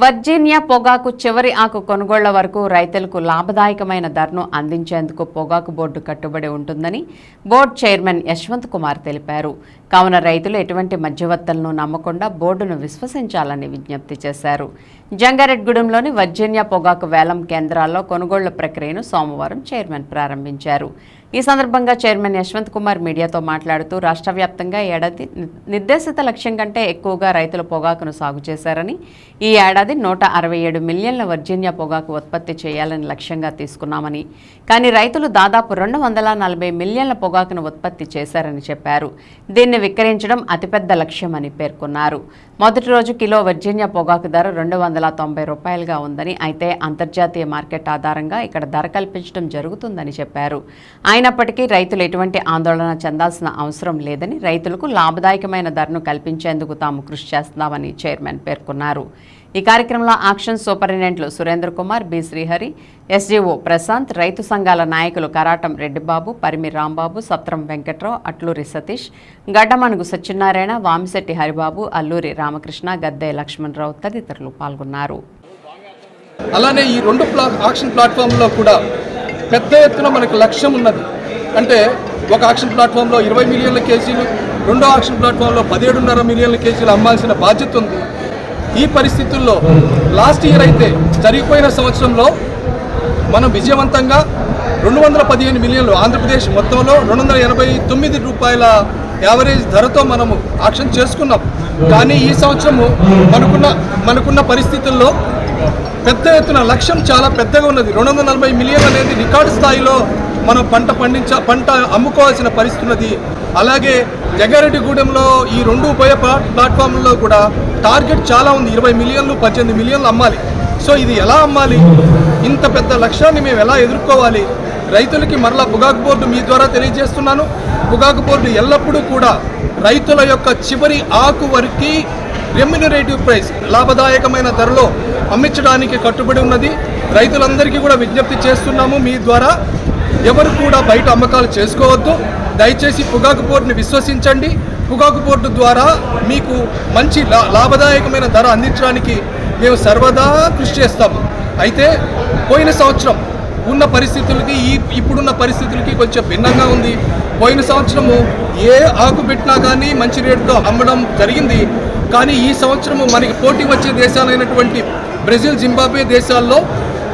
Virginia పొగాకు చివరి ఆకు కొనుగోళ్ల వరకు రైతులకు లాభదాయకమైన ధరను అందించేందుకు పొగాకు బోర్డు కట్టుబడి ఉంటుందని బోర్డు చైర్మన్ యశ్వంత్ కుమార్ తెలిపారు. కావున రైతులు ఎటువంటి మధ్యవర్తులను నమ్మకుండా బోర్డును విశ్వసించాలని విజ్ఞప్తి చేశారు. జంగారెడ్గూడెంలోని వర్జీనియా పొగాకు వేలం కేంద్రాల్లో కొనుగోళ్ల ప్రక్రియను సోమవారం చైర్మన్ ప్రారంభించారు. ఈ సందర్భంగా చైర్మన్ యశ్వంత్ కుమార్ మీడియాతో మాట్లాడుతూ రాష్ట్ర వ్యాప్తంగా ఏడాది నిర్దేశిత లక్ష్యం కంటే ఎక్కువగా రైతులు పొగాకును సాగు చేశారని, ఈ ఏడాది 167 మిలియన్ల వర్జీనియా పొగాకు ఉత్పత్తి చేయాలని లక్ష్యంగా తీసుకున్నామని, కానీ రైతులు దాదాపు 240 మిలియన్ల పొగాకును ఉత్పత్తి చేశారని చెప్పారు. దీన్ని విక్రయించడం అతిపెద్ద లక్ష్యమని పేర్కొన్నారు. మొదటి రోజు కిలో వర్జీనియా పొగాకు ధర $290 ఉందని, అయితే అంతర్జాతీయ మార్కెట్ ఆధారంగా ఇక్కడ ధర కల్పించడం జరుగుతుందని చెప్పారు. అయినప్పటికీ రైతులు ఎటువంటి ఆందోళన చెందాల్సిన అవసరం లేదని, రైతులకు లాభదాయకమైన ధరను కల్పించేందుకు తాము కృషి చేస్తున్నామని చైర్మన్ పేర్కొన్నారు. ఈ కార్యక్రమంలో ఆక్షన్ సూపరింటెండెంట్లు సురేంద్ర కుమార్, బి శ్రీహరి, ఎస్జీఓ ప్రశాంత్, రైతు సంఘాల నాయకులు కరాటం రెడ్డిబాబు, పరిమి రాంబాబు, సత్రం వెంకట్రావు, అట్లూరి సతీష్, గడ్డమనుగు సత్యనారాయణ, వామిశెట్టి హరిబాబు, అల్లూరి రామకృష్ణ, గద్దె లక్ష్మణరావు తదితరులు పాల్గొన్నారు. అలానే ఈ రెండు ఆక్షన్ ప్లాట్ఫామ్లో కూడా పెద్ద ఎత్తున మనకు లక్ష్యం ఉన్నది. అంటే ఒక ఆక్షన్ ప్లాట్ఫామ్లో 20 మిలియన్ల కేజీలు, రెండో ఆక్షన్ ప్లాట్ఫామ్లో 17.5 మిలియన్ల కేజీలు అమ్మాల్సిన బాధ్యత ఉంది. ఈ పరిస్థితుల్లో లాస్ట్ ఇయర్ అయితే జరిగిపోయిన సంవత్సరంలో మనం విజయవంతంగా 215 మిలియన్లు ఆంధ్రప్రదేశ్ మొత్తంలో $289 యావరేజ్ ధరతో మనము ఆక్షన్ చేసుకున్నాం. కానీ ఈ సంవత్సరము మనకున్న పరిస్థితుల్లో పెద్ద ఎత్తున లక్ష్యం చాలా పెద్దగా ఉన్నది. 240 మిలియన్లు అనేది రికార్డు స్థాయిలో మనం పంట అమ్ముకోవాల్సిన పరిస్థితి ఉన్నది. అలాగే జంగారెడ్డిగూడెంలో ఈ రెండు ఉభయ ప్లాట్ఫామ్లలో కూడా టార్గెట్ చాలా ఉంది. 20 మిలియన్లు 18 మిలియన్లు అమ్మాలి. సో ఇది ఎలా అమ్మాలి? ఇంత పెద్ద లక్ష్యాన్ని మేము ఎలా ఎదుర్కోవాలి? రైతులకి మరలా పొగాకు బోర్డు మీ ద్వారా తెలియజేస్తున్నాను. పొగాకు బోర్డు ఎల్లప్పుడూ కూడా రైతుల యొక్క చివరి ఆకు వరకు రెమ్యునరేటివ్ ప్రైస్, లాభదాయకమైన ధరలో అమ్మించడానికి కట్టుబడి ఉన్నది. రైతులందరికీ కూడా విజ్ఞప్తి చేస్తున్నాము, మీ ద్వారా ఎవరు కూడా బయట అమ్మకాలు చేసుకోవద్దు. దయచేసి పొగాకు బోర్డుని విశ్వసించండి. పొగాకు బోర్డు ద్వారా మీకు మంచి లాభదాయకమైన ధర అందించడానికి మేము సర్వదా కృషి చేస్తాము. అయితే పోయిన సంవత్సరం ఉన్న పరిస్థితులకి ఇప్పుడున్న పరిస్థితులకి కొంచెం భిన్నంగా ఉంది. పోయిన సంవత్సరము ఏ ఆకు పెట్టినా కానీ మంచి రేటుతో అమ్మడం జరిగింది. కానీ ఈ సంవత్సరము మనకి పోటీ వచ్చే దేశాలైనటువంటి బ్రెజిల్, జింబాబ్వే దేశాల్లో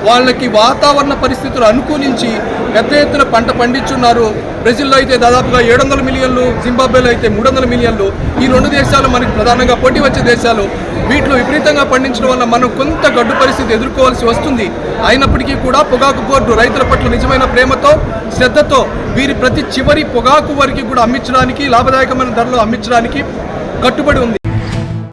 వాళ్ళకి వాతావరణ పరిస్థితులు అనుకూలించి పెద్ద ఎత్తున పంట పండించున్నారు. బ్రెజిల్లో అయితే దాదాపుగా 700 మిలియన్లు, జింబాబ్వేలో అయితే 300 మిలియన్లు. ఈ రెండు దేశాలు మనకి ప్రధానంగా పోటీ వచ్చే దేశాలు. వీటిలో విపరీతంగా పండించడం వల్ల మనం కొంత గడ్డు పరిస్థితి ఎదుర్కోవాల్సి వస్తుంది. అయినప్పటికీ కూడా పొగాకు బోర్డు రైతుల పట్ల నిజమైన ప్రేమతో, శ్రద్ధతో వీరి ప్రతి చివరి పొగాకు వరకు కూడా అమ్మించడానికి, లాభదాయకమైన ధరలో అమ్మించడానికి కట్టుబడి ఉంది.